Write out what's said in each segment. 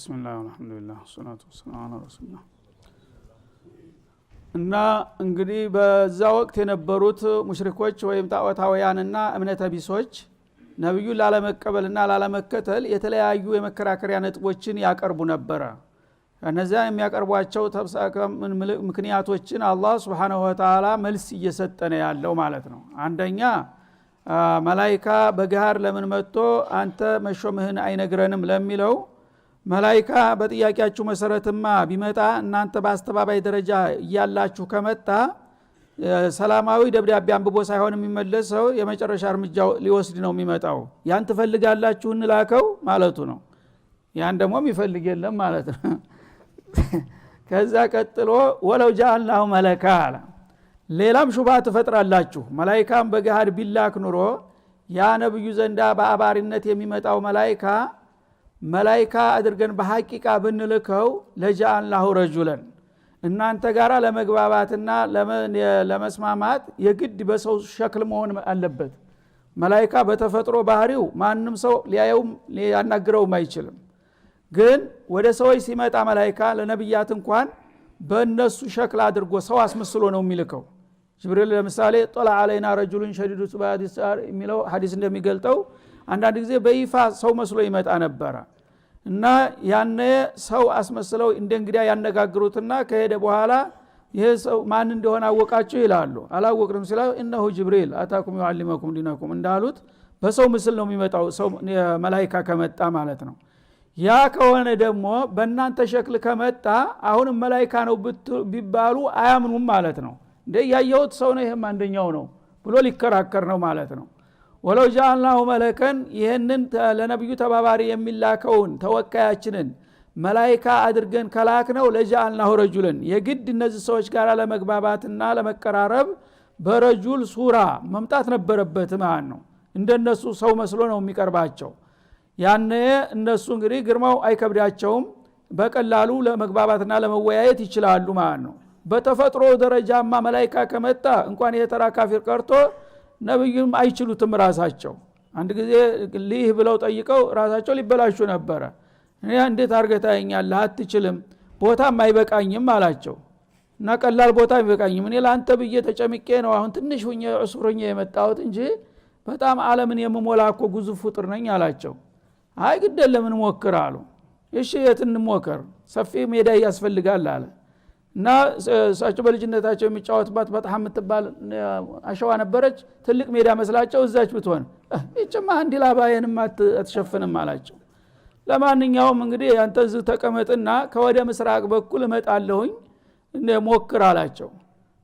ቢስሚላህ ወልሐምዱሊላህ ወሰላቱ ወሰላሙ ዐላ ረሱሊላህ። እና እንግዲህ በዛ ወቅት የነበሩት ሙሽሪኮች ወይም ጣዖታውያንና እምነተ ቢሶች ነብዩን ላለመቀበልና ላለመከተል የተለያዩ የመከራከሪያ ነጥቦችን ያቀርቡ ነበር። እነዚያ የሚያቀርቧቸው ምክንያቶችን አላህ Subhanahu Wa Ta'ala መልስ እየሰጠ ነው ያለው ማለት ነው። አንደኛ መላእክት በጋር ለምን መጥቶ አንተ መሾምህን አይነግረንም ለሚለው መላእክት በጥያቄያችሁ መሰረትማ ቢመጣ እናንተ በአስተባባይ ደረጃ ያላችሁ ከመጣ ሰላማዊ ደብዳቤ አንብቦ ሳይሆን የሚመለሰው የመጨረሻ እርምጃው ሊወስድ ነው የሚመጣው። ያን ትፈልጋላችሁ እንላከው ማለቱ ነው። ያን ደግሞ የሚፈልግ የለም ማለት ነው። ከዛ ቀጥሎ ወለው ጃአልናሁ መለካ አለ። ሌላም ሹባ ትፈጥራላችሁ። መላእክታም በጋር ቢላክ ኑሮ ያ ነብዩ ዘንዳ በአባሪነት የሚመጣው መላእክታ አድርገን በሐቂቃ ብንልከው ለጃአልናሁ ረጁለን እናንተ ጋራ ለመግባባትና ለመስማማት የግድ በሰው ሸክል መሆን አለበት። መላእክታ በተፈጥሮ ባህሪው ማንም ሰው ሊያየውም ሊያናግረውም አይችልም። ግን ወደ ሰዎች ሲመጣ መላእክታ ለነብያት እንኳን በእነሱ ሸክል አድርጎ ሰው አስመስሎ ነው የሚልከው። ጅብሪል ለምሳሌ ጦላ አለይና ረጁሉን ሸዲዱ ሱባዲሳር የሚለው ሐዲስ እንደሚገልጠው አንዳንድ ጊዜ በይፋ ሰው መስሎ ይመጣ ነበር እና ያነ ሰው አስመስለው እንደ እንግዲያ ያነጋግሩትና ከሄደ በኋላ ይሄ ሰው ማን እንደሆነ አወቃችሁ ይላሉ። አላወቅንም ሲላው እነሆ ጅብሪል አታኩም ይعلمكم ዲናኩም እንዳሉት በሰው ምስል ነው የሚመጣው ሰው መላእክታ ከመጣ ማለት ነው። ያ ከሆነ ደግሞ በእናንተ ሸክል ከመጣ አሁንም መላእክታ ነው ቢባሉ አያምኑም ማለት ነው። እንደ ያየሁት ሰው ነው ይሄም አንደኛው ነው ብሎ ሊከራከር ነው ማለት ነው። ወለው ጃአልናሁ መለከን ይሄንን ለነብዩ ተባባሪ የሚላከውን ተወካያችንን መላእክታ አድርገን ከላክነው ለጃአልናሁ ረጁለን የግድ እነዚህ ሰዎች ጋር ለመግባባትና ለመቀራረብ በረጁል ሱራ መምጣት ነበረበት ማለት ነው። እንደነሱ ሰው መስሎ ነው የሚቀርባቸው። ያነ እነሱ እንግዲህ ግርማው አይከብዳቸውም በቀላሉ ለመግባባትና ለመወያየት ይችላሉ ማለት ነው። በተፈጥሮ ደረጃማ መላእክታ ከመጣ እንኳን የተራ ካፊር ቀርቶ ነብዩም አይችሉትም ራሳቸው። አንድ ጊዜ ሊህ ብለው ጠይቀው ራሳቸው ሊበላሹ ነበር። እኔ እንዴት አርገታኛለህ አትችልም ቦታም አይበቃኝም አላቸው። እና ቀላል ቦታ አይበቃኝም እኔ ላንተ ብዬ ተጨምቄ ነው አሁን ትንሽ ሆኜ ዑስሩኝ የመጣሁት እንጂ በጣም ዓለምን የምሞላኮ ግዙፍ ፍጡር ነኝ አላቸው። አይ ግድ ለምን ሞክር አሉ። እሺ የት እንሞክር ሰፊ ሜዳ ያስፈልጋል አለ። እና እሳቸው በልጅነታቸው የሚጫወቱባት በጣም የምትባል አሸዋ ነበረች። ትልቅ ሜዳ መስላቸው እዛች ብትሆን እጭማ አንዲ ላባየንም አትሸፍንም አላቸው። ለማንኛውም እንግዲህ አንተ እዚህ ተቀመጥና ከወደ ምስራቅ በኩል እመጣለሁኝ ሞክር አላቸው።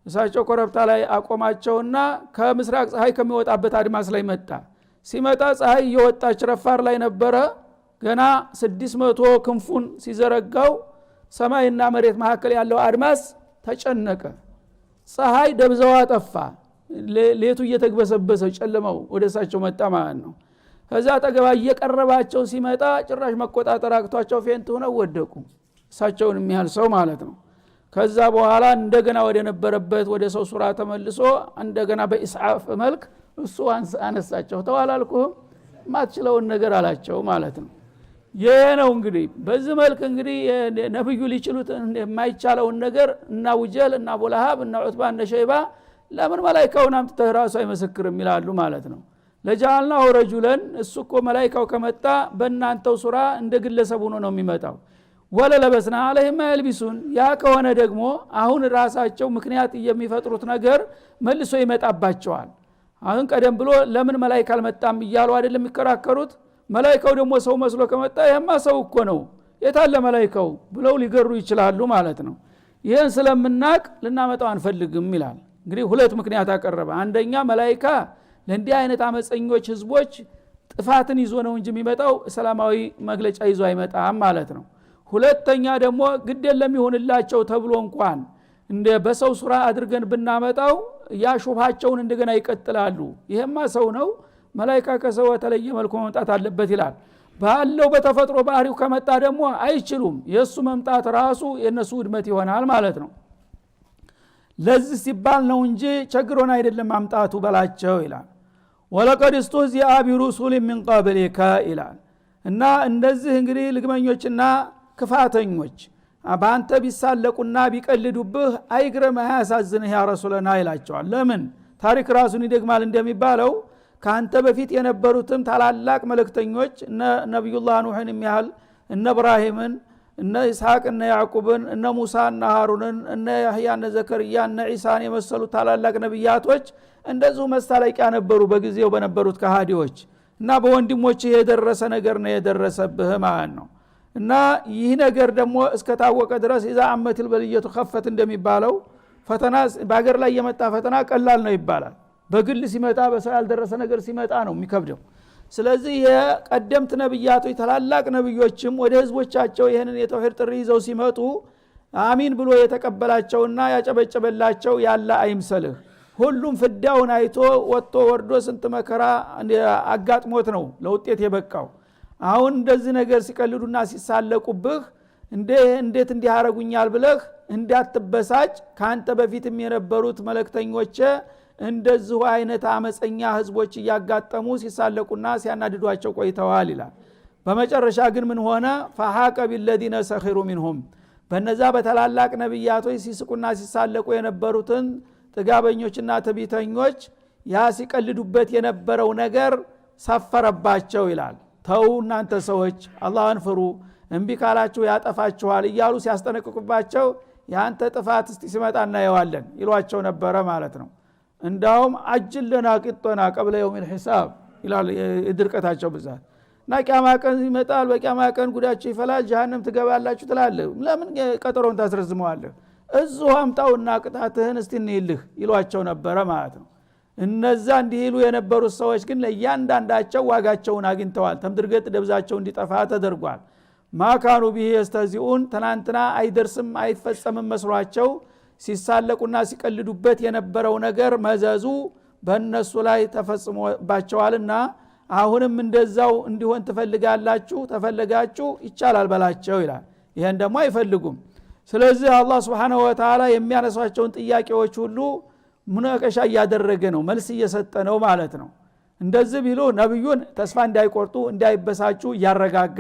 እሳቸው ኮረብታ ላይ አቆማቸውና ከምስራቅ ፀሐይ ከሚወጣበት አድማስ ላይ መጣ። ሲመጣ ፀሐይ እየወጣች ረፋር ላይ ነበረ። ገና 600 ክንፉን ሲዘረጋው ሰማይና መሬት መካከል ያለው አድማስ ተጨነቀ። ፀሐይ ደብዛዋ ጠፋ። ሌቱ እየተግበሰበሰ ጨለማው ወደ እሳቸው መጣ ማለት ነው። ከዛ አጠገባ እየቀረባቸው ሲመጣ ጭራሽ መቆጣጠር አቅቷቸው ፌንት ሆነው ወደቁ። እሳቸውን የሚያህል ሰው ማለት ነው። ከዛ በኋላ እንደገና ወደ ነበረበት ወደ ሰው ሱራ ተመልሶ እንደገና በኢስዓፍ መልክ እሱ አነሳቸው። ተዋላልኩህም ማትችለውን ነገር አላቸው ማለት ነው። ይሄ ነው እንግዲህ በዚህ መልክ እንግዲህ ነብዩ ሊችሉት የማይቻለውን ነገር እና ወጀል እና አቡለሃብ እና ዑትባ እና ሸይባ ለምን መላእክታውን አምጥተህ ራሱ አይመሰክርም ይላሉ ማለት ነው። ለጃአልናሁ ረጁለን እሱኮ መላእክታው ከመጣ በእናንተው ሱራ እንደ ግለሰብ ሆኖ ነው የሚመጣው። ወለለበስና አለህም ያልቢሱን ያ ከሆነ ደግሞ አሁን ራሳቸው ምክንያት የሚፈጥሩት ነገር መልሶ ይመጣባቸዋል። አሁን ቀደም ብሎ ለምን መላእክታ አልመጣም እያሉ አይደለም የሚከራከሩት። መላእክታው ደግሞ ሰው መስሎ ከመጣ ይሄማ ሰው እኮ ነው የታለ መላእክታው ብለው ሊገሩ ይችላሉ ማለት ነው። ይሄን ስለምናቅ ልናመጣው አንፈልግም ይላል። እንግዲህ ሁለት ምክንያት አቀረበ። አንደኛ መላእክታ ለእንዲህ አይነት አመፀኞች ህዝቦች ጥፋትን ይዞ ነው እንጂ የሚመጣው ሰላማዊ መግለጫ ይዞ አይመጣም ማለት ነው። ሁለተኛ ደግሞ ግድ የለም ይሆንላቸው ተብሎ እንኳን እንደ በሰው ሱራ አድርገን ብናመጣው ያ ሹብሃቸውን እንደገና ይቀጥላሉ። ይሄማ ሰው ነው መላእክታ ከሰው ተለየ መልኩ መምጣት አለበት ይላል። ባለው በተፈጥሮ ባህሪው ከመጣ ደግሞ አይችሉም። የሱ መምጣት ራሱ የነሱ ውድመት ይሆናል ማለት ነው። ለዚህ ሲባል ነው እንጂ ቸግሮን አይደለም ማምጣቱ በላቸው ይላል። ወለቀድ استهزئ برسل من قبلك ይላል። እና እንደዚህ እንግዲህ ልግመኞችና ክፋተኞች በአንተ ቢሳለቁና ቢቀልዱብህ አይግረም አያሳዝንህ ያ ረሱላና ይላቸዋል። ለምን ታሪክ ራሱን ይደግማል እንደሚባለው ካንተ በፊት የነበሩትም ታላላቅ መልእክተኞች እነ ነብዩላህ ኑህን የሚያህል እነ ኢብራሂምን እነ ኢስሐቅ እነ ያዕቁብን እነ ሙሳ እነ ሃሩንን እነ ያህያ እነ ዘከርያ እነ ኢሳን የመሰሉ ታላላቅ ነብያቶች እንደዚሁ መሳለቂያ ነበሩ በጊዜው በነበሩት ከሃዲዎች እና በወንድሞች የደረሰ ነገር ነው የደረሰብህ ማለት ነው። እና ይህ ነገር ደግሞ እስከታወቀ ድረስ ኢዛ አመትል በልየቱ ኸፈት እንደሚባለው ፈተና በአገር ላይ የመጣ ፈተና ቀላል ነው ይባላል። በግል ሲመጣ በሰው ያልደረሰ ነገር ሲመጣ ነው የሚከብደው። ስለዚህ የቀደምት ነብያቶች ታላላቅ ነብዮችም ወደ ህዝቦቻቸው ይሄንን የተውሂድ ጥሪ ይዘው ሲመጡ አሚን ብሎ የተቀበላቸውና ያጨበጨበላቸው ያለ አይምሰልህ። ሁሉም ፍዳውን አይቶ ወጥቶ ወርዶ ስንት መከራ አጋጥሞት ነው ለውጤት የበቃው። አሁን እንደዚህ ነገር ሲቀልዱና ሲሳለቁብህ እንዴት እንዲያረጉኛል ብለህ እንዳትበሳጭ ካንተ በፊትም የነበሩት መልእክተኞች እንደዚሁ አይነት አመፀኛ ህዝቦች እያጋጠሙ ሲሳለቁና ሲያናድዷቸው ቆይተዋል ይላል። በመጨረሻ ግን ምን ሆነ? ፈሐቀ ቢለዚነ ሰኺሩ ሚንሁም በነዛ በተላላቅ ነብያቶች ሲስቁና ሲሳለቁ የነበሩትን ጥጋበኞችና ትዕቢተኞች ያ ሲቀልዱበት የነበረው ነገር ሰፈረባቸው ይላል። ተው እናንተ ሰዎች አላህን ፍሩ፣ እንቢ ካላችሁ ያጠፋችኋል እያሉ ሲያስጠነቅቁባቸው ያንተ ጥፋት እስቲ ሲመጣ እናየዋለን ይሏቸው ነበረ ማለት ነው። እንዳውም አጅልና ቂጦና ቀብለ የውሚል ሒሳብ ይላል የድርቀታቸው ብዛት። እና ቂያማ ቀን ይመጣል፣ በቂያማ ቀን ጉዳችሁ ይፈላል፣ ጀሃነም ትገባላችሁ ትላለህ። ለምን ቀጠሮን ታስረዝመዋለህ? እዚሁ አምጣውና ቅጣትህን እስቲ እንይልህ ይሏቸው ነበረ ማለት ነው። እነዛ እንዲሉ የነበሩት ሰዎች ግን ለእያንዳንዳቸው ዋጋቸውን አግኝተዋል። ተምድርገጥ ደብዛቸው እንዲጠፋ ተደርጓል። ማካኑ ቢሂ የስተዚኡን ትናንትና አይደርስም አይፈጸምም መስሏቸው ሲሳለቁና ሲቀልዱበት የነበረው ነገር መዘዙ በእነሱ ላይ ተፈጽሞባቸዋልና አሁንም እንደዛው እንዲሆን ትፈልጋላችሁ? ተፈለጋችሁ ይቻላል በላቸው ይላል። ይሄን ደግሞ አይፈልጉም። ስለዚህ አላህ Subhanahu Wa Ta'ala የሚያነሷቸውን ጥያቄዎች ሁሉ ሙናቀሻ እያደረገ ነው፣ መልስ እየሰጠ ነው ማለት ነው። እንደዚህ ቢሉ ነብዩን ተስፋ እንዳይቆርጡ እንዳይበሳጩ እያረጋጋ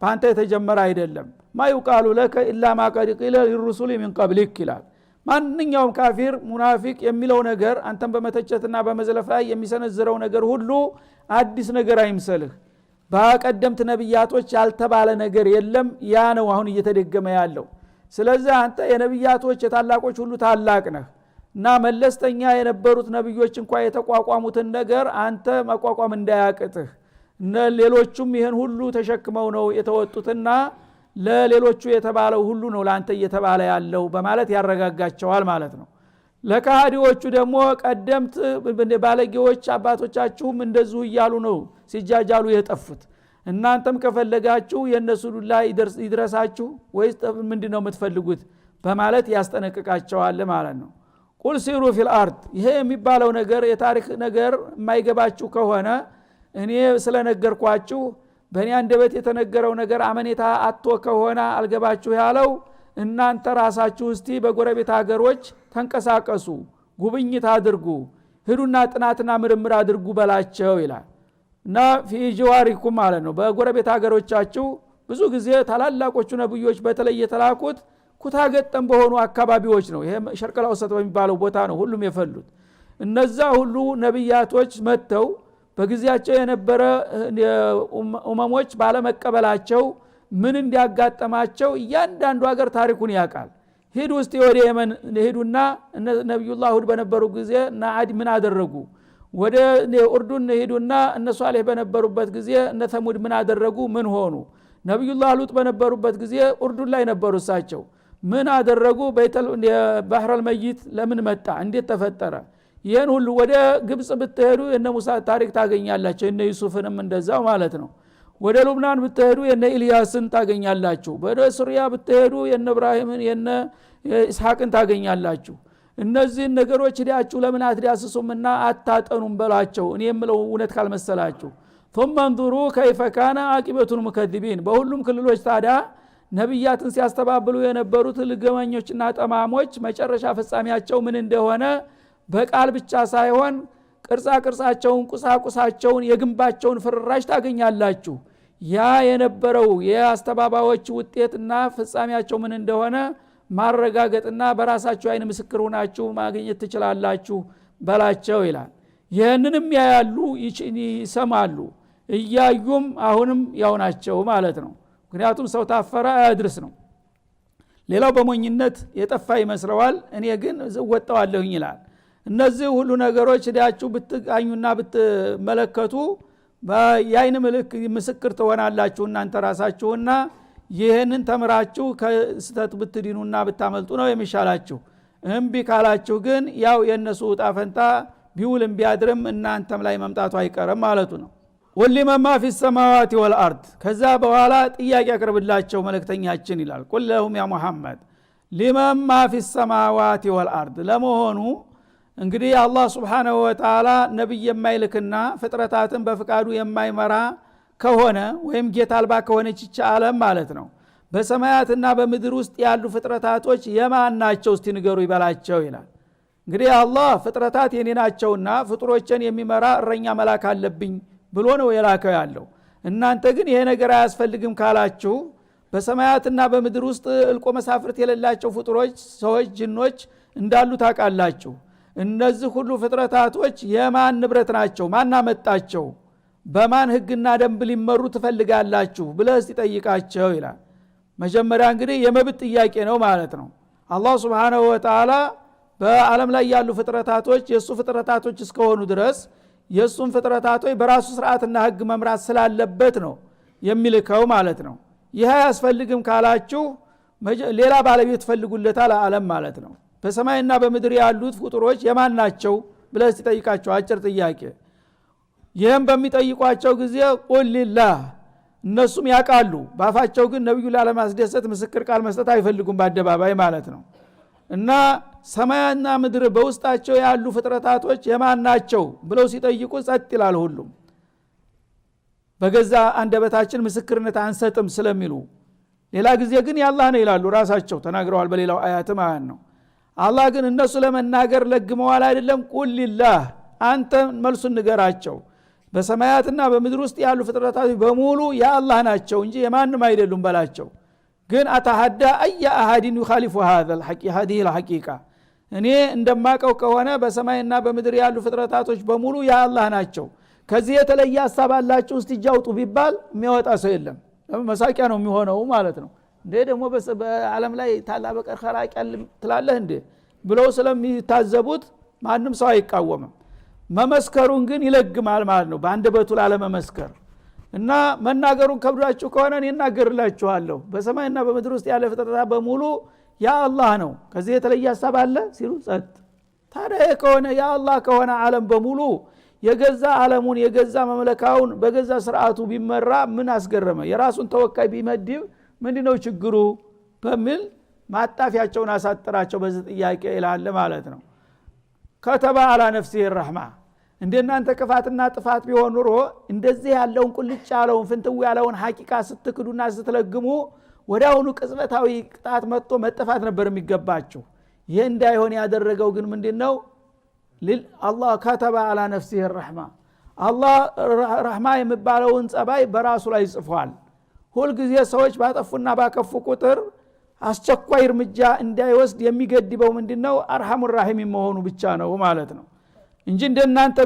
ባንተ የተጀመረ አይደለም። ማይቃሉ ለከ ኢላ ማ ቀድ ቂለ ሊሩሱሊ ሚን ቀብሊክ ይላል። ማንኛውም ካፊር ሙናፊቅ የሚለው ነገር አንተን በመተቸትና በመዝለፍ ላይ የሚሰነዝረው ነገር ሁሉ አዲስ ነገር አይምሰልህ። በቀደምት ነብያቶች ያልተባለ ነገር የለም። ያ ነው አሁን እየተደገመ ያለው። ስለዚህ አንተ የነብያቶች የታላቆች ሁሉ ታላቅ ነህ እና መለስተኛ የነበሩት ነብዮች እንኳን የተቋቋሙትን ነገር አንተ መቋቋም እንዳያቅትህ እና ሌሎቹም ይሄን ሁሉ ተሸክመው ነው የተወጡትና ለሌሎቹ የተባለው ሁሉ ነው ለአንተ እየተባለ ያለው በማለት ያረጋጋቸዋል ማለት ነው። ለካህዲዎቹ ደግሞ ቀደምት ባለጌዎች አባቶቻችሁም እንደዚሁ እያሉ ነው ሲጃጃሉ የጠፉት። እናንተም ከፈለጋችሁ የነሱ ላይ ይድረሳችሁ ወይስ ምንድነው የምትፈልጉት በማለት ያስጠነቅቃቸዋል ማለት ነው። ቁል ሲሩ ፊል አርድ ይሄ የሚባለው ነገር የታሪክ ነገር የማይገባችሁ ከሆነ እኔ ስለነገርኳችሁ በእኔ አንደበት የተነገረው ነገር አመኔታ አጥቶ ከሆነ አልገባችሁ ያለው እናንተ ራሳችሁ እስቲ በጎረቤት ሀገሮች ተንቀሳቀሱ፣ ጉብኝት አድርጉ፣ ሂዱና ጥናትና ምርምር አድርጉ በላቸው ይላል። እና ፊጂዋሪኩም ማለት ነው በጎረቤት ሀገሮቻችሁ ብዙ ጊዜ ታላላቆቹ ነብዮች በተለይ የተላኩት ኩታገጠም በሆኑ አካባቢዎች ነው። ይሄ ሸርቀል አውሰጥ በሚባለው ቦታ ነው ሁሉም የፈሉት። እነዛ ሁሉ ነብያቶች መተው በጊዜያቸው የነበረ ኡመሞች ባለመቀበላቸው ምን እንዲያጋጠማቸው እያንዳንዱ ሀገር ታሪኩን ያውቃል። ሂዱ እስቲ ወደ የመን ሄዱና ነብዩላህ ሁድ በነበሩ ጊዜ እና አድ ምን አደረጉ? ወደ ኡርዱን ሄዱና እነ ሷሊህ በነበሩበት ጊዜ እነ ተሙድ ምን አደረጉ? ምን ሆኑ? ነብዩላህ ሉጥ በነበሩበት ጊዜ ኡርዱን ላይ ነበሩ እሳቸው ምን አደረጉ? ባህረል መይት ለምን መጣ? እንዴት ተፈጠረ? ይሄን ሁሉ ወደ ግብጽ ብትሄዱ የነ ሙሳ ታሪክ ታገኛላችሁ፣ የነ ዩሱፍንም እንደዛው ማለት ነው። ወደ ሉብናን ብትሄዱ የነ ኢልያስን ታገኛላችሁ። ወደ ሱሪያ ብትሄዱ የነ ኢብራሂምን የነ ኢስሐቅን ታገኛላችሁ። እነዚህ ነገሮች ሄዳችሁ ለምን አትዳስሱምና አታጠኑም በላቸው እኔ የምለው እውነት ካልመሰላችሁ። ثم انظروا كيف كان عاقبة المكذبين በሁሉም ክልሎች ታዲያ ነብያትን ሲያስተባብሉ የነበሩት ልገመኞችና ጠማሞች መጨረሻ ፍጻሜያቸው ምን እንደሆነ በቃል ብቻ ሳይሆን ቅርጻ ቅርጻቸውን ቁሳቁሳቸውን የግንባቸውን ፍርራሽ ታገኛላችሁ። ያ የነበረው የአስተባባዎች ውጤትና ፍጻሜያቸው ምን እንደሆነ ማረጋገጥና በራሳቸው አይን ምስክር ሆናችሁ ማግኘት ትችላላችሁ በላቸው ይላል። ይህንንም ያያሉ ይሰማሉ፣ እያዩም አሁንም ያው ናቸው ማለት ነው። ምክንያቱም ሰው ታፈረ አያድርስ ነው። ሌላው በሞኝነት የጠፋ ይመስለዋል፣ እኔ ግን እወጣዋለሁኝ ይላል። እነዚህ ሁሉ ነገሮች ሄዳችሁ ብትቃኙና ብትመለከቱ የአይን ምስክር ትሆናላችሁ እናንተ ራሳችሁና ይህንን ተምራችሁ ከስተት ብትድኑና ብታመልጡ ነው የሚሻላችሁ። እምቢ ካላችሁ ግን ያው የነሱ ዕጣ ፈንታ ቢውልም ቢያድርም እናንተም ላይ መምጣቱ አይቀርም ማለቱ ነው። ወሊመን ማ ፊ ሰማዋት ወልአርድ። ከዛ በኋላ ጥያቄ ያቀርብላቸው መልእክተኛችን ይላል ቁል ለሁም ያ ሙሐመድ ሊመን ማ ፊ ሰማዋት ወልአርድ። ለመሆኑ እንግዲህ አላህ Subhanahu Wa Ta'ala ነብይ የማይልክና ፍጥረታትን በፍቃዱ የማይመራ ከሆነ ወይም ጌታ አልባ ከሆነች ይህች ዓለም ማለት ነው በሰማያትና በምድር ውስጥ ያሉ ፍጥረታቶች የማን ናቸው እስቲ ንገሩ ይበላቸው ይላል። እንግዲህ አላህ ፍጥረታት የኔ ናቸውና ፍጥሮችን የሚመራ እረኛ መላክ አለብኝ ብሎ ነው የላከው ያለው። እናንተ ግን ይሄ ነገር አያስፈልግም ካላችሁ በሰማያትና በምድር ውስጥ እልቆ መሳፍርት የሌላቸው ፍጥሮች ሰዎች ጅኖች እንዳሉ ታውቃላችሁ። እነዚህ ሁሉ ፍጥረታቶች የማን ንብረት ናቸው? ማን አመጣቸው? በማን ህግና ደንብ ሊመሩ ትፈልጋላችሁ ብለህ ሲጠይቃቸው ይላል። መጀመሪያ እንግዲህ የመብት ጥያቄ ነው ማለት ነው። አላህ Subhanahu Wa Ta'ala በዓለም ላይ ያሉ ፍጥረታቶች የሱ ፍጥረታቶች እስከሆኑ ድረስ የሱን ፍጥረታቶች በራሱ ስርዓትና ህግ መምራት ስላለበት ነው የሚልከው ማለት ነው። ይሄ ያስፈልግም ካላችሁ ሌላ ባለቤት ፈልጉለታል ዓለም ማለት ነው። በሰማይና በምድር ያሉት ፍጡሮች የማን ናቸው ብለህ ሲጠይቃቸው አጭር ጥያቄ። ይህም በሚጠይቋቸው ጊዜ ቁል ሊላህ እነሱም ያውቃሉ። ባፋቸው ግን ነብዩ ላለማስደሰት ምስክር ቃል መስጠት አይፈልጉም በአደባባይ ማለት ነው። እና ሰማይና ምድር በውስጣቸው ያሉ ፍጥረታቶች የማን ናቸው ብለው ሲጠይቁ ጸጥ ይላል ሁሉም። በገዛ አንደበታችን ምስክርነት አንሰጥም ስለሚሉ ሌላ ጊዜ ግን ያላህ ነው ይላሉ ራሳቸው ተናግረዋል በሌላው አያት ማለት ነው። አላህ ግን እነሱ ለመናገር ለግመዋል አይደለም። ቁል ሊላህ አንተ መልሱን ንገራቸው በሰማያትና በምድር ውስጥ ያሉ ፍጥረታቶች በሙሉ የአላህ ናቸው እንጂ የማንም አይደሉም በላቸው። ግን አተሐዳ አያ አሐዲን ይخالف هذا هذه الحقيقه እኔ እንደማቀው ከሆነ በሰማይና በምድር ያሉ ፍጥረታቶች በሙሉ የአላህ ናቸው። ከዚህ የተለየ ሐሳብ አላችሁ እስቲ ጃውጡ ቢባል የሚያወጣ ሰው የለም። መሳቂያ ነው የሚሆነው ማለት ነው። እንዴ ደግሞ በዓለም ላይ ታላ በቀር خلاق ትላለህ እንዴ ብለው ስለሚታዘቡት ማንም ሰው አይቃወምም። መመስከሩን ግን ይለግማል ማለት ነው በአንደበቱ ላለመመስከር። እና መናገሩን ከብዳችሁ ከሆነ እኔ እናገርላችኋለሁ በሰማይና በምድር ውስጥ ያለ ፍጥረታት በሙሉ ያ አላህ ነው ከዚህ የተለየ ሐሳብ አለ ሲሉ ጸጥ። ታዲያ ከሆነ ያ አላህ ከሆነ ዓለም በሙሉ የገዛ ዓለሙን የገዛ መመለካውን በገዛ ስርዓቱ ቢመራ ምን አስገረመ? የራሱን ተወካይ ቢመድብ ምንድነው ችግሩ? በሚል ማጣፊያቸውን አሳጥራቸው በዚህ ጥያቄ ይላል ማለት ነው። ከተባ አላ ነፍሲህ الرحمه እንደናንተ ክፋትና ጥፋት ቢሆን ኑሮ እንደዚህ ያለውን ቁልጭ ያለውን ፍንትው ያለውን ሐቂቃ ስትክዱና ስትለግሙ ወዳውኑ ቅጽበታዊ ቅጣት መጥቶ መጥፋት ነበር የሚገባችሁ። ይሄ እንዳይሆን ያደረገው ግን ምንድነው? አላህ ከተባ አላ ነፍሲህ الرحمه አላህ ረህማ የሚባለውን ጸባይ በራሱ ላይ ጽፏል። ሁሉ ጊዜ ሰዎች ባጠፉና ባከፉ ቁጥር አስቸኳይ እርምጃ እንዳይወስድ የሚገድበው ምንድነው? አርሐሙ ራሂም መሆኑ ብቻ ነው ማለት ነው እንጂ እንደናንተ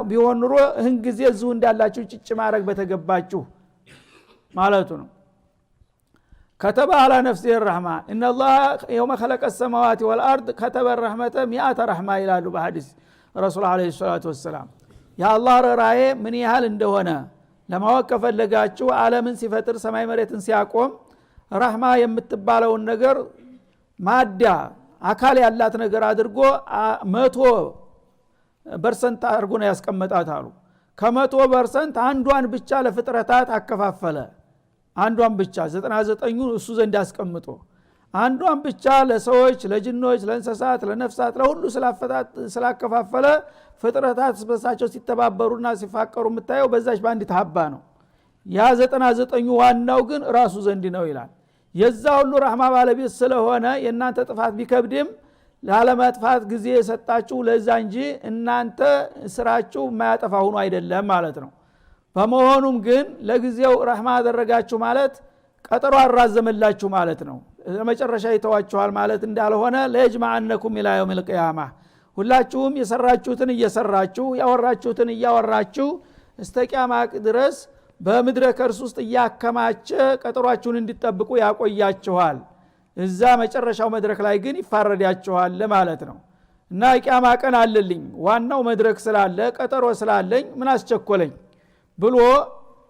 ቢሆን ኑሮ እህን ጊዜ እዚሁ እንዳላችሁ ጭጭ ማድረግ በተገባችሁ ማለቱ ነው። ከተበ አላ ነፍሲህ الرحمه ان الله يوم خلق السماوات والارض كتب الرحمه 100 رحمه ይላሉ በሐዲስ ረሱል አለይሂ ሰላቱ ወሰለም። ያ አላህ ራዬ ምን ያህል እንደሆነ ለማወቅ ከፈለጋችሁ ዓለምን ሲፈጥር ሰማይ መሬትን ሲያቆም ረህማ የምትባለውን ነገር ማዳ አካል ያላት ነገር አድርጎ 100% አድርጎ ነው ያስቀመጣት አሉ። ከ100% አንዷን ብቻ ለፍጥረታት አከፋፈለ። አንዷን ብቻ 99ኙን እሱ ዘንድ ያስቀምጦ አንዷን ብቻ ለሰዎች ለጅኖች ለእንስሳት ለነፍሳት ለሁሉ ስላከፋፈለ ፍጥረታት በሳቸው ሲተባበሩና ሲፋቀሩ የምታየው በዛች ባንዲ ተሐባ ነው። ያ 99ኙ ዋናው ግን ራሱ ዘንድ ነው ይላል። የዛ ሁሉ ረህማ ባለቤት ስለሆነ የናንተ ጥፋት ቢከብድም ላለማጥፋት ጊዜ የሰጣችሁ ለዛ እንጂ እናንተ ስራችሁ ማያጠፋ ሆኖ አይደለም ማለት ነው። በመሆኑም ግን ለጊዜው ረህማ አደረጋችሁ ማለት ቀጠሮ አራዘመላችሁ ማለት ነው። ለመጨረሻ ይተዋችኋል ማለት እንዳልሆነ ለየጅማዓነኩም ኢላ የውሚል ቂያማ ሁላችሁም የሰራችሁትን እየሰራችሁ ያወራችሁትን እያወራችሁ እስከ ቂያማ ድረስ በምድረ ከርስ ውስጥ እያከማቸ ቀጠሯችሁን እንዲጠብቁ ያቆያችኋል። እዛ መጨረሻው መድረክ ላይ ግን ይፋረዳችኋል ማለት ነው። እና ቂያማ ቀን አለልኝ ዋናው መድረክ ስላለ ቀጠሮ ስላለኝ ምን አስቸኮለኝ ብሎ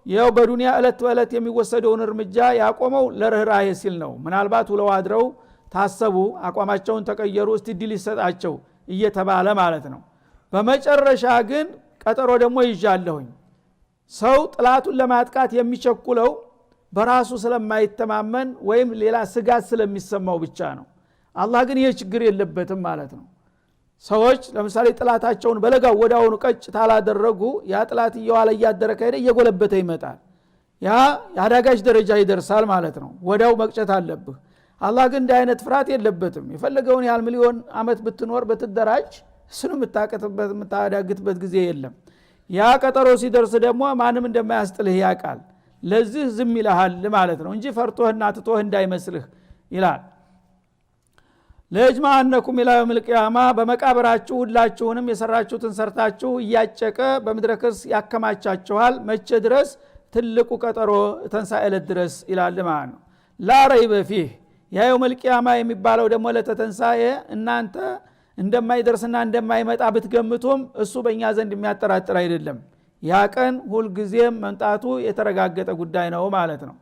ያው በዱንያ እለት በእለት የሚወሰደውን እርምጃ ያቆመው ለርህራሄ ሲል ነው። ምናልባት ውለው አድረው ታሰቡ አቋማቸውን ተቀየሩ እስቲ ድል ይሰጣቸው እየተባለ ማለት ነው። በመጨረሻ ግን ቀጠሮ ደግሞ ይዣለሁኝ። ሰው ጥላቱን ለማጥቃት የሚቸኩለው በራሱ ስለማይተማመን ወይም ሌላ ስጋት ስለሚሰማው ብቻ ነው። አላህ ግን ይሄ ችግር የለበትም ማለት ነው። ሰዎች ለምሳሌ ጥላታቸውን በለጋው ወዳውኑ ቀጭ ታላደረጉ ያ ጥላት እየዋለ እያደረ ከሄደ እየጎለበተ ይመጣል። ያ ያዳጋጅ ደረጃ ይደርሳል ማለት ነው። ወዳው መቅጨት አለብህ። አላህ ግን እንደ አይነት ፍርሃት የለበትም። የፈለገውን ያህል ሚሊዮን አመት ብትኖር በትደራጅ እሱን የምታቀጥበት የምታዳግትበት ጊዜ የለም። ያ ቀጠሮ ሲደርስ ደግሞ ማንም እንደማያስጥልህ ያውቃል። ለዚህ ዝም ይልሃል ማለት ነው እንጂ ፈርቶህና ትቶህ እንዳይመስልህ ይላል። ለየጅማዓነኩም ኢላ የውሚል ቂያማ በመቃብራችሁ ሁላችሁንም የሰራችሁትን ሰርታችሁ እያጨቀ በምድረ ከርስ ያከማቻችኋል። መቼ ድረስ? ትልቁ ቀጠሮ ተንሳኤለት ድረስ ይላል ማለት ነው። ላ ረይበ ፊህ ያ የውሚል ቂያማ የሚባለው ደግሞ ለተንሳኤ እናንተ እንደማይደርስና እንደማይመጣ ብትገምቱም እሱ በእኛ ዘንድ የሚያጠራጥር አይደለም። ያ ቀን ሁልጊዜም መምጣቱ የተረጋገጠ ጉዳይ ነው ማለት ነው።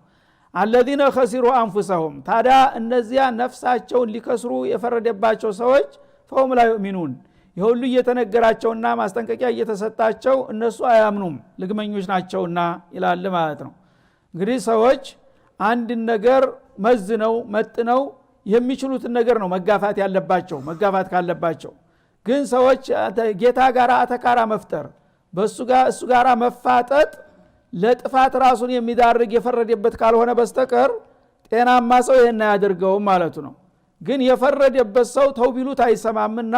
አለዚነ ኸሲሩ አንፉሰሁም ታዲያ እነዚያ ነፍሳቸውን ሊከስሩ የፈረደባቸው ሰዎች ፈሁም ላ ዩእሚኑን የሁሉ እየተነገራቸውና ማስጠንቀቂያ እየተሰጣቸው እነሱ አያምኑም ልግመኞች ናቸውና ይላል ማለት ነው። እንግዲህ ሰዎች አንድ ነገር መዝነው መጥነው የሚችሉትን ነገር ነው መጋፋት ያለባቸው። መጋፋት ካለባቸው ግን ሰዎች ጌታ ጋር አተካራ መፍጠር እሱ ጋር መፋጠጥ ለጥፋት ራሱን የሚዳርግ የፈረደበት ካልሆነ በስተቀር ጤናማ ሰው ይሄን አያደርገውም ማለቱ ነው። ግን የፈረደበት ሰው ተው ቢሉት አይሰማምና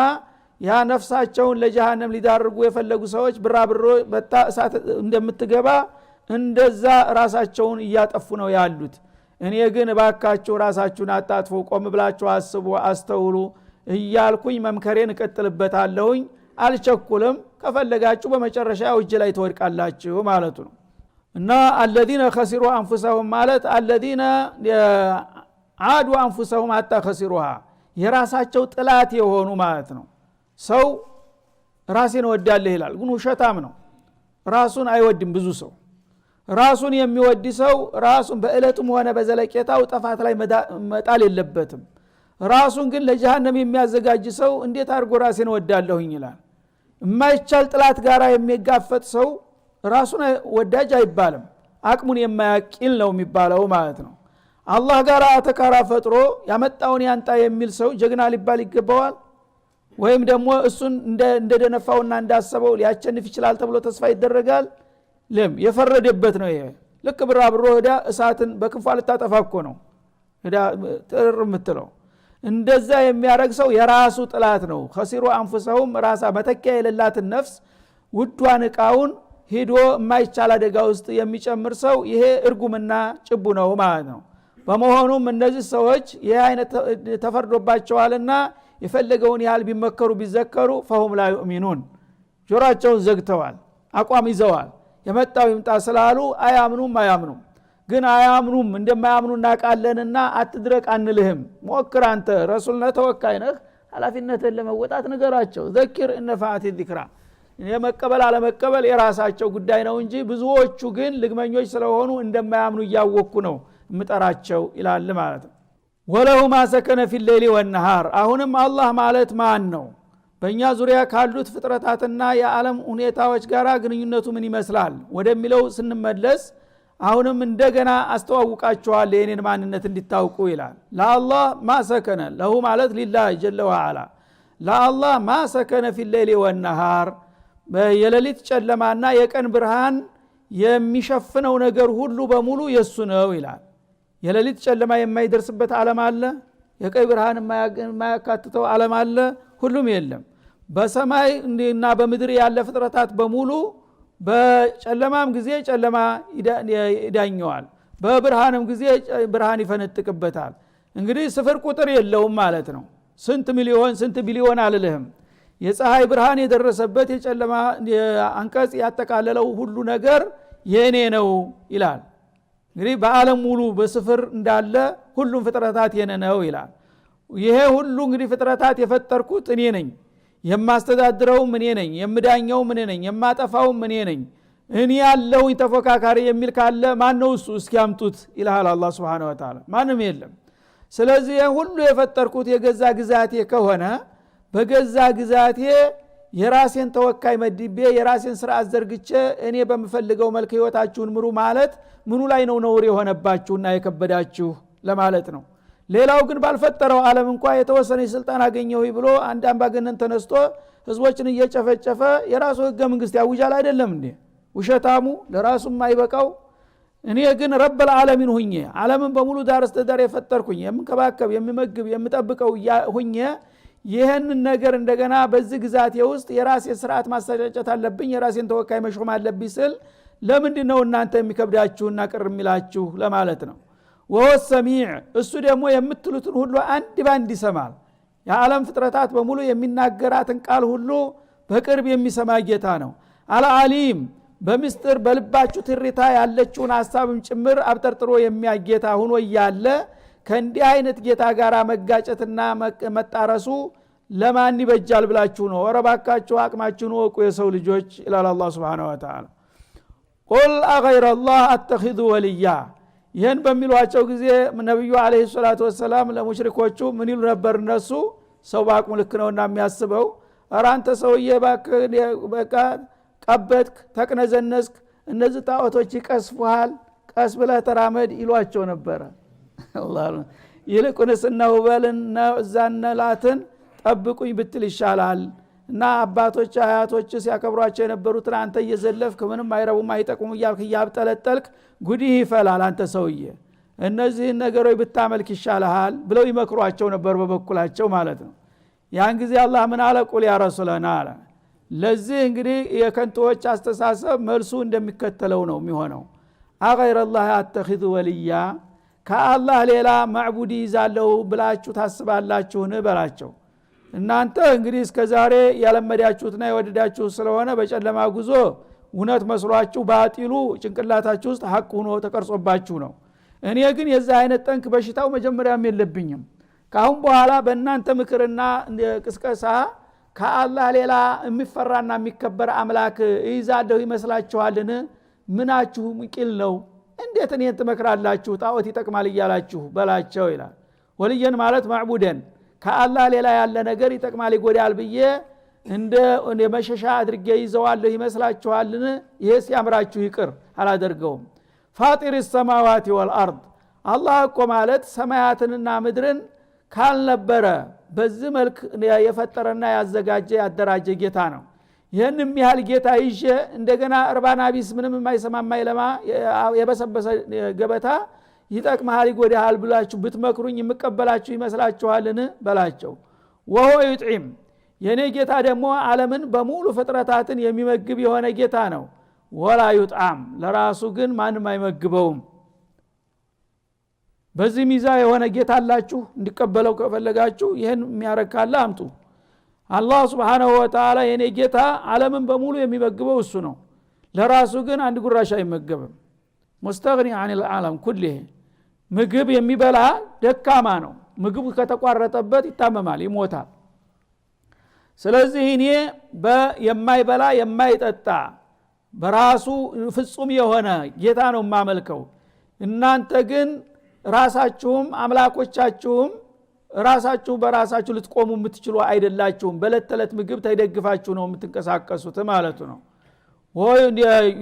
ያ ነፍሳቸውን ለጀሃነም ሊዳርጉ የፈለጉ ሰዎች ብራብሮ በታ እሳት እንደምትገባ እንደዛ ራሳቸውን እያጠፉ ነው ያሉት። እኔ ግን ባካችሁ ራሳችሁን አጣጥፉ፣ ቆም ብላችሁ አስቡ፣ አስተውሉ እያልኩኝ መምከሬን እቀጥልበታለሁኝ። አልቸኩልም። ከፈለጋችሁ በመጨረሻ እጅ ላይ ተወድቃላችሁ ማለቱ ነው። እና الذين خسروا انفسهم ማለት الذين عادوا انفسهم حتى خسروها የራሳቸው ጥላት የሆኑ ማለት ነው። ሰው ራሴን ወዳለህ ይላል ግን ውሸታም ነው። ራሱን አይወድም ብዙ ሰው። ራሱን የሚወድ ሰው ራሱን በእለቱም ሆነ በዘለቄታው ጥፋት ላይ መጣል የለበትም። ራሱን ግን ለጀሃነም የሚያዘጋጅ ሰው እንዴት አድርጎ ራሴን ወዳለሁኝ ይላል። የማይቻል ጥላት ጋራ የሚጋፈጥ ሰው ራሱን ወዳጅ አይባልም። አቅሙን የማያቂል ነው የሚባለው ማለት ነው። አላህ ጋር አተካራ ፈጥሮ ያመጣውን ያንጣ የሚል ሰው ጀግና ሊባል ይገባዋል? ወይም ደግሞ እሱን እንደደነፋውና እንዳሰበው ሊያቸንፍ ይችላል ተብሎ ተስፋ ይደረጋል? የፈረደበት ነው። ይሄ ልክ ብራብሮ ሄዳ እሳትን በክንፏ ልታጠፋ እኮ ነው ሄዳ ጥር የምትለው። እንደዛ የሚያረግ ሰው የራሱ ጥላት ነው። خسروا انفسهم ራሳ መተኪያ የሌላትን ነፍስ ውዷን ዕቃውን ሄዶ የማይቻል አደጋ ውስጥ የሚጨምር ሰው ይሄ እርጉምና ጭቡ ነው ማለት ነው። በመሆኑም እነዚህ ሰዎች ይሄ አይነት ተፈርዶባቸዋልና የፈለገውን ያህል ቢመከሩ ቢዘከሩ فهم لا يؤمنون ጆሮአቸውን ዘግተዋል፣ አቋም ይዘዋል። የመጣው ይምጣ ስላሉ አያምኑም። ግን አያምኑም እንደማያምኑ እናቃለንና አትድረቅ አንልህም። ሞክር አንተ ረሱል ነህ ተወካይ ነህ ኃላፊነትን ለመወጣት ነገራቸው። ዘኪር እነፋአት ዚክራ የመቀበል አለመቀበል የራሳቸው ጉዳይ ነው እንጂ ብዙዎቹ ግን ልግመኞች ስለሆኑ እንደማያምኑ እያወኩ ነው ምጠራቸው ይላል ማለት ነው። ወለሁ ማሰከነ ፊል ሌሊ ወነሃር አሁንም አላህ ማለት ማን ነው? በእኛ ዙሪያ ካሉት ፍጥረታትና የዓለም ሁኔታዎች ጋር ግንኙነቱ ምን ይመስላል ወደሚለው ስንመለስ አሁንም እንደገና አስተዋውቃቸዋል የኔን ማንነት እንዲታውቁ ይላል። ለአላህ ማሰከነ ለሁ ማለት ሊላህ ጀለ ወዐላ ለአላህ ማሰከነ ፊል ሌሊ ወነሃር የሌሊት ጨለማና የቀን ብርሃን የሚሸፍነው ነገር ሁሉ በሙሉ የሱ ነው ይላል። የሌሊት ጨለማ የማይደርስበት ዓለም አለ? የቀን ብርሃን የማያካትተው ዓለም አለ? ሁሉም የለም። በሰማይ እና በምድር ያለ ፍጥረታት በሙሉ በጨለማም ጊዜ ጨለማ ይዳኘዋል በብርሃንም ጊዜ ብርሃን ይፈነጥቅበታል እንግዲህ ስፍር ቁጥር የለውም ማለት ነው ስንት ሚሊዮን ስንት ቢሊዮን አልልህም የፀሐይ ብርሃን የደረሰበት የጨለማ አንቀጽ ያጠቃለለው ሁሉ ነገር የኔ ነው ይላል እንግዲህ በአለም ሙሉ በስፍር እንዳለ ሁሉም ፍጥረታት የኔ ነው ይላል ይሄ ሁሉ እንግዲህ ፍጥረታት የፈጠርኩት እኔ ነኝ የማስተዳድረው እኔ ነኝ የምዳኘው እኔ ነኝ የማጠፋው እኔ ነኝ እኔ ያለው ተፎካካሪ የሚል ካለ ማን ነው እሱ እስኪያምጡት ይላል አላህ Subhanahu Wa Ta'ala ማንም የለም ስለዚህ ሁሉ የፈጠርኩት የገዛ ግዛቴ ከሆነ በገዛ ግዛቴ የራሴን ተወካይ መድቤ የራሴን ስራ አዘርግቼ እኔ በመፈልገው መልኩ ህይወታችሁን ምሩ ማለት ምኑ ላይ ነው ነውር የሆነባችሁና የከበዳችሁ ለማለት ነው ሌላው ግን ባልፈጠረው ዓለም እንኳን የተወሰነ ስልጣን አገኘው ብሎ አንድ አምባገነን ተነስቶ ህዝቦችን እየጨፈጨፈ የራሱ ህገ መንግስት ያውጃል አይደለም እንዴ ውሸታሙ ለራሱም ማይበቃው እኔ ግን ረብ العالمين ሁኜ ዓለምን በሙሉ ዳር እስከ ዳር የፈጠርኩኝ የምንከባከብ የምመግብ የምጠብቀው ሁኜ ይሄንን ነገር እንደገና በዚህ ግዛቴ ውስጥ የራሴ ስርዓት ማስተዳጨት አለብኝ የራሴን ተወካይ መሾም አለብኝ ስል ለምንድነው እናንተ የሚከብዳችሁና ቅር የሚላችሁ ለማለት ነው ወሆ ሰሚዕ እሱ ደግሞ የምትሉትን ሁሉ አንድ ባንድ ይሰማል የዓለም ፍጥረታት በሙሉ የሚናገራትን ቃል ሁሉ በቅርብ የሚሰማ ጌታ ነው አልዓሊም በሚስጥር በልባችሁ ትርታ ያለችውን ሐሳብም ጭምር አብጠርጥሮ የሚያጌታ ሆኖ ያለ ከእንዲህ አይነት ጌታ ጋር መጋጨትና መጣረሱ ለማን ይበጃል ብላችሁ ነው ወረባካችሁ አቅማችሁን ወቁ የሰው ልጆች ኢላላ አላህ Subhanahu Wa Ta'ala ቁል አገይረ አላህ አተኺዙ ወልያ ይሄን በሚሏቸው ጊዜ ነብዩ አለይሂ ሰላቱ ወሰለም ለሙሽሪኮቹ ምን ይሉ ነበር እነሱ ሰው ባቅሙ ልክ ነውና የሚያስበው አራንተ ሰውዬ በቃ ቀበትክ ተቅነዘነስክ እነዚህ ጣዖቶች ይቀስፉሃል ቀስ ብለህ ተራመድ ይሏቸው ነበር አላህ ይልቁንስ ነው በልና እዛነላትን ጠብቁኝ ብትል ይሻላል እና አባቶች አያቶች ሲያከብሯቸው የነበሩትን አንተ እየዘለፍክ ምንም አይረቡም አይጠቁም ይያልክ ያብጠለጠልክ ጉዲህ ይፈላል አንተ ሰውዬ እነዚህ ነገሮች ብታመልክ ይሻላል ብለው ይመክሯቸው ነበር በበኩላቸው ማለት ነው ያን ጊዜ አላህ ምን አለ ቁል ያ ረሱላና አለ ለዚህ እንግዲህ የከንቶች አስተሳሰብ መልሱ እንደሚከተለው ነው የሚሆነው አገይረ አላህ አተኺዙ ወልያ ከአላህ ሌላ ማዕቡድ ይዛለው ብላችሁ ታስባላችሁን በላቸው እናንተ እንግዲህ እስከዛሬ ያለመዳችሁትና የወደዳችሁት ስለሆነ በጨለማ ጉዞ እውነት መስሏችሁ ባጢሉ ጭንቅላታችሁ ውስጥ ሐቅ ሆኖ ተቀርጾባችሁ ነው እኔ ግን የዛ አይነት ጠንክ በሽታው መጀመሪያም የለብኝም ካሁን በኋላ በእናንተ ምክርና ቅስቀሳ ከአላህ ሌላ የሚፈራና የሚከበር አምላክ ይዛለው ይመስላችኋልን ምናችሁ ምቂል ነው እንዴት እኔን ትመክራላችሁ ጣዖት ይጠቅማል ይያላችሁ በላቸው ይላል ወልየን ማለት ማዕቡደን ከአላህ ሌላ ያለ ነገር ይጠቅማል ይጎዳል ብዬ እንደ መሸሻ አድርጌ ይዘዋለሁ ይመስላችኋልን ይሄስ ያምራችሁ ይቅር አላደርገውም ፋጢር السماوات والارض አላህ እኮ ማለት ሰማያትንና ምድርን ካልነበረ በዚህ መልክ የፈጠረና ያዘጋጀ ያደራጀ ጌታ ነው ይሄንም ያህል ጌታ ይዤ እንደገና እርባና ቢስ ምንም የማይሰማ የማይለማ የበሰበሰ ገበታ ይጠቅማል ይጎዳል ብላችሁ ብትመክሩኝ የምቀበላችሁ ይመስላችኋልን በላቸው ወሆ ይጥዒም የኔ ጌታ ደግሞ ዓለምን በሙሉ ፍጥረታትን የሚመግብ የሆነ ጌታ ነው ወላ ይጣም ለራሱ ግን ማንም አይመግበውም በዚህ ሚዛ የሆነ ጌታ አላችሁ እንዲቀበለው ከፈለጋችሁ ይሄን የሚያረካላ አምጡ አላህ Subhanahu Wa Ta'ala የኔ ጌታ ዓለምን በሙሉ የሚመግበው እሱ ነው ለራሱ ግን አንድ ጉራሽ አይመገብም ሙስተግኒ عن العالم كله ምግብ የሚበላ ደካማ ነው ምግቡ ከተቋረጠበት ይታመማል ይሞታል ስለዚህ እኔ የማይበላ የማይጠጣ በራሱ ፍጹም የሆነ ጌታ ነው ማመልከው እናንተ ግን ራሳችሁም አምላኮቻችሁም ራሳችሁ በራሳችሁ ልትቆሙ የምትችሉ አይደላችሁም በለተለት ምግብ ተይደግፋችሁ ነው የምትንቀሳቀሱት ማለት ነው ወይ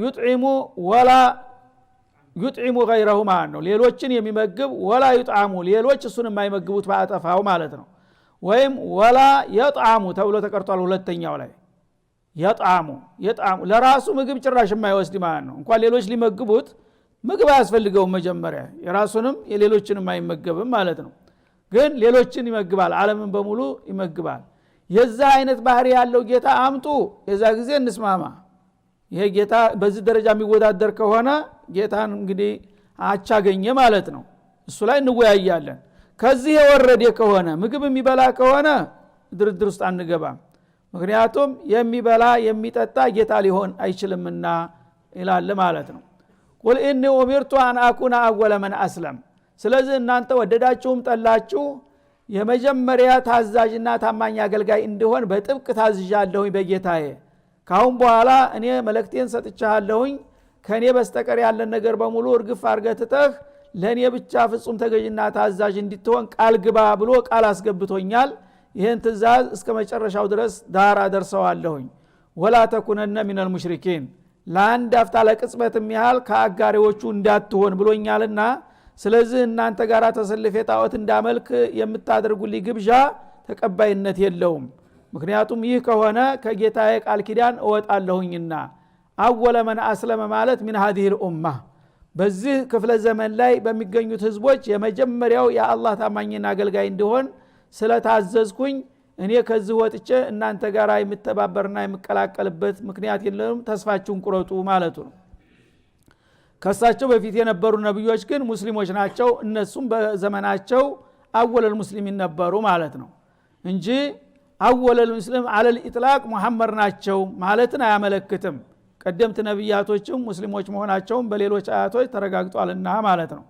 ይጥዒሙ ወላ ይጥዒሙ غيره ማለት ነው ሌሎችን የሚመግብ ወላ ይጣሙ ሌሎች እሱን የማይመግቡት ባጠፋው ማለት ነው ወይም ወላ ይጣሙ ተብሎ ተቀርቷል ሁለተኛው ላይ ይጣሙ ለራሱ ምግብ ጭራሽ የማይወስድ ማለት ነው እንኳን ሌሎች ሊመግቡት ምግብ አያስፈልገውም መጀመሪያ የራሱንም የሌሎችንም አይመገብም ማለት ነው ግን ሌሎችን ይመግባል ዓለምን በሙሉ ይመግባል የዛ አይነት ባህሪ ያለው ጌታ አምጡ የዛ ጊዜ እንስማማ ይሄ ጌታ በዚህ ደረጃ የሚወዳደር ከሆነ ጌታን እንግዲህ አቻገኘ ማለት ነው። እሱ ላይ እንወያያለን። ከዚህ የወረደ ከሆነ ምግብ የሚበላ ከሆነ ድርድር ውስጥ አንገባም። ምክንያቱም የሚበላ የሚጠጣ ጌታ ሊሆን አይችልምና ይላል ማለት ነው። ቁል ኢኒ ኡሚርቱ አን አኩነ አወለ መን አስለም። ስለዚህ እናንተ ወደዳችሁም ጠላችሁ የመጀመሪያ ታዛዥና ታማኝ አገልጋይ እንደሆን በጥብቅ ታዝዣለሁኝ በጌታዬ። ካሁን በኋላ እኔ መልእክቴን ሰጥቻለሁኝ ከኔ በስተቀር ያለ ነገር በሙሉ እርግፍ አርገትተህ ለኔ ብቻ ፍጹም ተገዥና ታዛዥ እንድትሆን ቃል ግባ ብሎ ቃል አስገብቶኛል። ይሄን ትእዛዝ እስከ መጨረሻው ድረስ ዳር አደርሰዋለሁኝ። ወላ ተኩነነ ሚነል ሙሽሪኪን ለአንድ አፍታ ለቅጽበትም ያህል ከአጋሪዎቹ እንዳትሆን ብሎኛልና ስለዚህ እናንተ ጋር ተሰልፌ ጣዖት እንዳመልክ የምታደርጉልኝ ግብዣ ተቀባይነት የለውም። ምክንያቱም ይህ ከሆነ ከጌታዬ ቃል ኪዳን እወጣለሁኝና። አወለ መን አስለመ ማለት ሚን هذه الامه በዚህ ክፍለ ዘመን ላይ በሚገኙት ህዝቦች የመጀመሪያው የአላህ ታማኝና አገልጋይ እንደሆን ስለታዘዝኩኝ እኔ ከዚህ ወጥቼ እናንተ ጋር የምተባበርና የምቀላቀልበት ምክንያት የለም፣ ተስፋችሁን ቁረጡ ማለቱ ነው። ከሳቸው በፊት የነበሩ ነብዮች ግን ሙስሊሞች ናቸው። እነሱም በዘመናቸው አወለል ሙስሊሚን ነበሩ ማለት ነው እንጂ አወለል ሙስሊም አለል ኢጥላቅ መሐመድ ናቸው ማለትን አያመለክትም። ቀደምት ነብያቶችም ሙስሊሞች መሆናቸውን በሌሎች አያቶች ተረጋግጧልና ማለት ነው።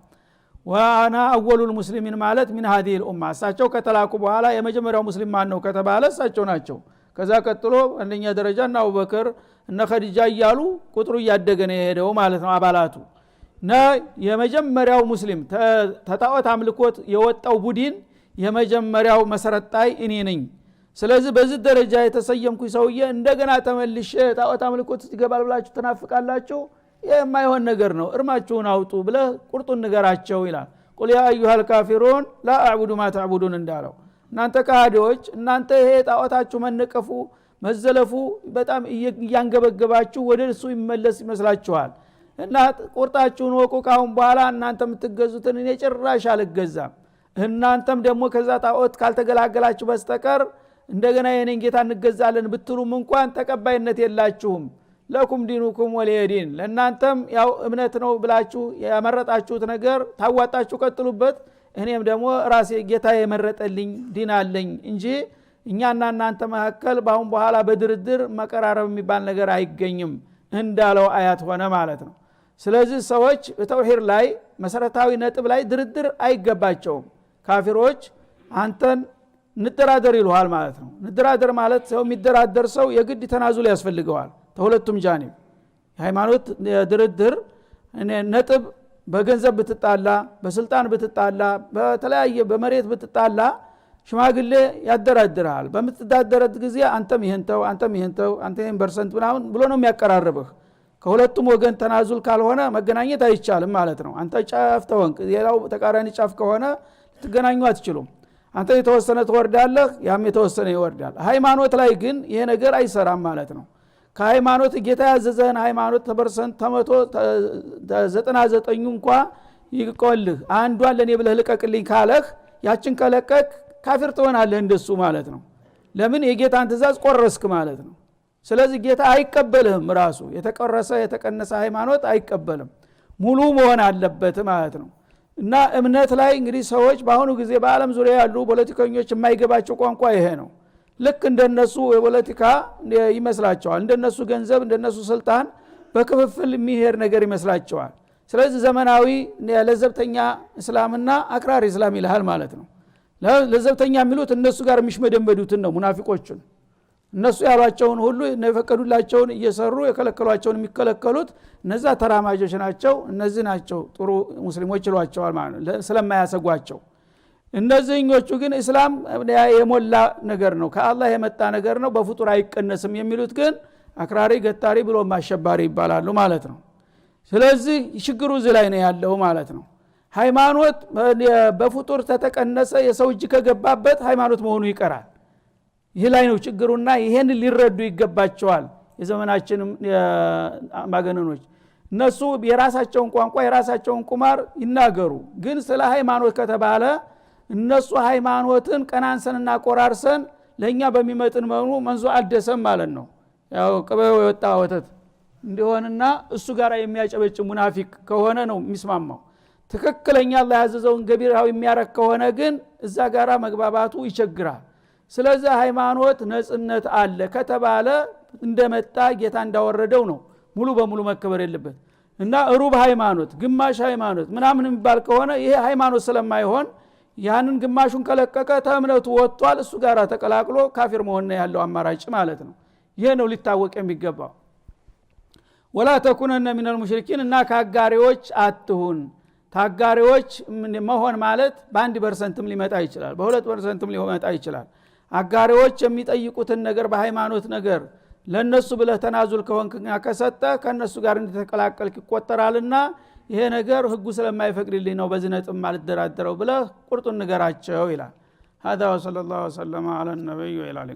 ዋና አወሉል ሙስሊሚን ማለት ሚን هذه الامه እሳቸው ከተላኩ በኋላ የመጀመሪያው ሙስሊም ማን ነው ከተባለ እሳቸው ናቸው። ከዛ ቀጥሎ አንደኛ ደረጃ እና አቡበክር እና ኸዲጃ እያሉ ቁጥሩ እያደገ ነው የሄደው ማለት ነው አባላቱ። የመጀመሪያው ሙስሊም ተጣዖት አምልኮት የወጣው ቡድን የመጀመሪያው መሰረታይ እኔ ነኝ። ስለዚህ በዚህ ደረጃ የተሰየምኩ ሰውዬ እንደገና ተመልሼ ጣዖት አምልኮት ይገባል ብላችሁ ተናፍቃላችሁ? የማይሆን ነገር ነው፣ እርማችሁን አውጡ ብለህ ቁርጡን ንገራቸው ይላል። ቁል ያ አዩሃል ካፊሩን ላ አዕቡዱ ማ ተዕቡዱን እንዳለው እናንተ ካህዲዎች እናንተ ይሄ ጣዖታችሁ መነቀፉ መዘለፉ በጣም እያንገበገባችሁ ወደ እሱ ይመለስ ይመስላችኋል እና ቁርጣችሁን ወቁ። ካሁን በኋላ እናንተ የምትገዙትን እኔ ጭራሽ አልገዛም። እናንተም ደግሞ ከዛ ጣዖት ካልተገላገላችሁ በስተቀር እንደገና የኔን ጌታ እንገዛለን ብትሉም እንኳን ተቀባይነት የላችሁም። ለኩም ዲኑኩም ወሊየዲን ለእናንተም ያው እምነት ነው ብላችሁ ያመረጣችሁት ነገር ታዋጣችሁ ቀጥሉበት። እኔም ደግሞ ራሴ ጌታ የመረጠልኝ ዲን አለኝ እንጂ እኛና እናንተ መካከል ባሁን በኋላ በድርድር መቀራረብ የሚባል ነገር አይገኝም እንዳለው አያት ሆነ ማለት ነው። ስለዚህ ሰዎች በተውሂድ ላይ መሰረታዊ ነጥብ ላይ ድርድር አይገባቸውም። ካፊሮች አንተን ንደራደር ይሉሃል ማለት ነው። ንደራደር ማለት ሰው የሚደራደር ሰው የግድ ተናዙል ያስፈልገዋል ተሁለቱም ጃኒብ። የሃይማኖት ድርድር ነጥብ በገንዘብ ብትጣላ፣ በስልጣን ብትጣላ፣ በተለያየ በመሬት ብትጣላ ሽማግሌ ያደራድራል። በምትዳደረት ጊዜ አንተም ይሄንተው አንተም ይሄንተው አንተ ይሄን ፐርሰንት ምናምን ብሎ ነው የሚያቀራርብህ። ከሁለቱም ወገን ተናዙል ካልሆነ መገናኘት አይቻልም ማለት ነው። አንተ ጫፍ ተወንቅ ሌላው ተቃራኒ ጫፍ ከሆነ ልትገናኙ አትችሉም። አንተ የተወሰነ ትወርዳለህ፣ ያም የተወሰነ ይወርዳል። ሃይማኖት ላይ ግን ይሄ ነገር አይሰራም ማለት ነው። ከሃይማኖት ጌታ ያዘዘህን ሃይማኖት ተበርሰንት ተመቶ 99 እንኳን ይቆልህ አንዷን ለኔ ብለህ ልቀቅልኝ ካለህ ያችን ከለቀቅ ካፊር ትሆናለህ እንደሱ ማለት ነው። ለምን የጌታን ትእዛዝ ቆረስክ ማለት ነው። ስለዚህ ጌታ አይቀበልህም። ራሱ የተቆረሰ የተቀነሰ ሃይማኖት አይቀበልም፣ ሙሉ መሆን አለበት ማለት ነው። እና እምነት ላይ እንግዲህ ሰዎች በአሁኑ ጊዜ በአለም ዙሪያ ያሉ ፖለቲከኞች የማይገባቸው ቋንቋ ይሄ ነው። ልክ እንደነሱ የፖለቲካ ይመስላቸዋል፣ እንደነሱ ገንዘብ እንደነሱ ስልጣን በክፍፍል የሚሄድ ነገር ይመስላቸዋል። ስለዚህ ዘመናዊ ለዘብተኛ እስላምና አክራሪ እስላም ይልሃል ማለት ነው። ለዘብተኛ የሚሉት እነሱ ጋር የሚሽመደመዱትን ነው ሙናፊቆቹን። እነሱ ያሏቸውን ሁሉ የፈቀዱላቸውን እየሰሩ የከለከሏቸውን የሚከለከሉት እነዛ ተራማጆች ናቸው፣ እነዚህ ናቸው ጥሩ ሙስሊሞች ይሏቸዋል ማለት ነው ስለማያሰጓቸው። እነዚህኞቹ ግን እስላም የሞላ ነገር ነው፣ ከአላህ የመጣ ነገር ነው፣ በፍጡር አይቀነስም የሚሉት ግን አክራሪ ገታሪ ብሎ ማሸባሪ ይባላሉ ማለት ነው። ስለዚህ ችግሩ እዚህ ላይ ነው ያለው ማለት ነው። ሃይማኖት በፍጡር ተተቀነሰ የሰው እጅ ከገባበት ሃይማኖት መሆኑ ይቀራል። ይህ ላይ ነው ችግሩና ይሄን ሊረዱ ይገባቸዋል የዘመናችን ማገነኖች። እነሱ የራሳቸውን ቋንቋ የራሳቸውን ቁማር ይናገሩ፣ ግን ስለ ሃይማኖት ከተባለ እነሱ ሃይማኖትን ቀናንሰንና ቆራርሰን ለኛ በሚመጥን መንዙ አልደሰም ማለት ነው። ያው ቅቤው የወጣ ወተት እንደሆነና እሱ ጋር የሚያጨበጭብ ሙናፊቅ ከሆነ ነው የሚስማማው ትክክለኛ አላህ ያዘዘውን ገቢራው የሚያረክ ከሆነ ግን እዛ ጋራ መግባባቱ ይቸግራል ስለዚህ ሃይማኖት ነጽነት አለ ከተባለ እንደመጣ ጌታ እንዳወረደው ነው ሙሉ በሙሉ መከበር የለበት እና ሩብ ሃይማኖት ግማሽ ሃይማኖት ምናምን የሚባል ከሆነ ይሄ ሃይማኖት ስለማይሆን ያንን ግማሹን ከለቀቀ ተእምነቱ ወጥቷል እሱ ጋራ ተቀላቅሎ ካፊር መሆን ያለው አማራጭ ማለት ነው ይሄ ነው ሊታወቅ የሚገባው ወላ ተኩነነ ሚነል ሙሽሪኪን እና ካጋሪዎች አትሁን ታጋሪዎች መሆን ማለት በ1% ሊመጣ ይችላል በ2%ም ሊመጣ ይችላል አጋሪዎች የሚጠይቁትን ነገር በሃይማኖት ነገር ለነሱ ብለ ተናዙል ከሆንክና ከሰጠ ከነሱ ጋር እንድትቀላቀልክ ይቆጠራልና ይሄ ነገር ህጉ ስለማይፈቅድልኝ ነው በዚህ ነጥብ ማልደራደረው ብለ ቁርጡን ንገራቸው ይላል هذا وصلى الله وسلم على النبي وعلى اله